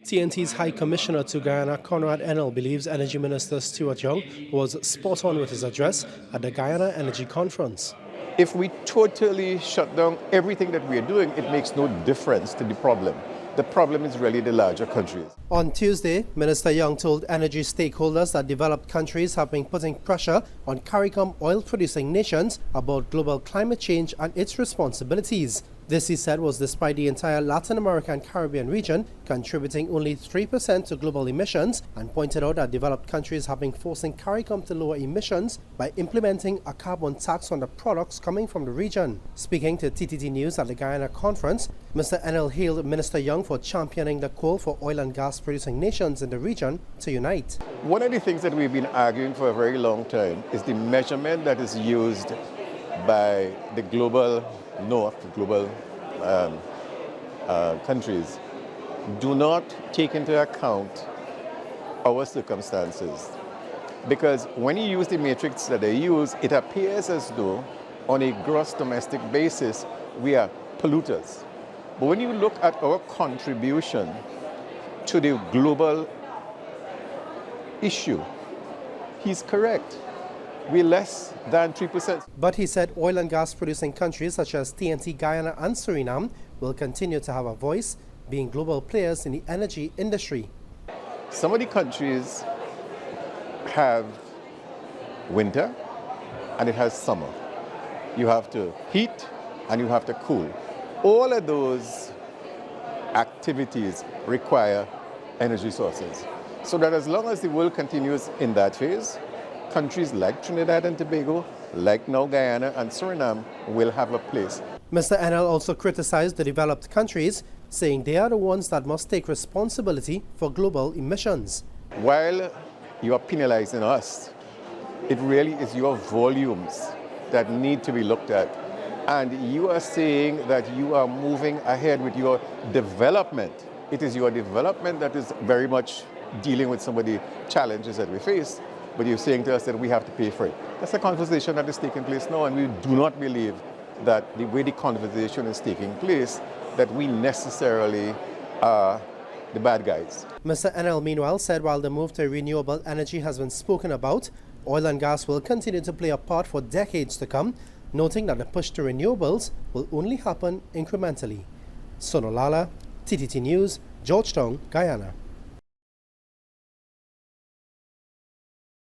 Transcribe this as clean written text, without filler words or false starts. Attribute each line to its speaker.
Speaker 1: TNT's High Commissioner to Guyana, Conrad Enill, believes Energy Minister Stuart Young was spot on with his address at the Guyana Energy Conference.
Speaker 2: If we totally shut down everything that we are doing, it makes no difference to the problem. The problem is really the larger countries.
Speaker 1: On Tuesday, Minister Young told energy stakeholders that developed countries have been putting pressure on CARICOM oil-producing nations about global climate change and its responsibilities. This, he said, was despite the entire Latin America and Caribbean region contributing only 3% to global emissions, and pointed out that developed countries have been forcing CARICOM to lower emissions by implementing a carbon tax on the products coming from the region. Speaking to TTT News at the Guyana conference, Mr. Enill hailed Minister Young for championing the call for oil and gas producing nations in the region to unite.
Speaker 2: One of the things that we've been arguing for a very long time is the measurement that is used by the global north, global countries, do not take into account our circumstances. Because when you use the matrix that they use, it appears as though on a gross domestic basis we are polluters. But when you look at our contribution to the global issue, he's correct. We're less than 3%.
Speaker 1: But he said oil and gas producing countries such as TNT, Guyana and Suriname will continue to have a voice, being global players in the energy industry.
Speaker 2: Some of the countries have winter and it has summer. You have to heat and you have to cool. All of those activities require energy sources. So that as long as the world continues in that phase, countries like Trinidad and Tobago, like now Guyana and Suriname, will have a place.
Speaker 1: Mr. Enill also criticized the developed countries, saying they are the ones that must take responsibility for global emissions.
Speaker 2: While you are penalizing us, it really is your volumes that need to be looked at. And you are saying that you are moving ahead with your development. It is your development that is very much dealing with some of the challenges that we face. But you're saying to us that we have to pay for it. That's a conversation that is taking place now, and we do not believe that the way the conversation is taking place, that we necessarily are the bad guys.
Speaker 1: Mr. Enill, meanwhile, said while the move to renewable energy has been spoken about, oil and gas will continue to play a part for decades to come, noting that the push to renewables will only happen incrementally. Sunil Lalla, TTT News, Georgetown, Guyana.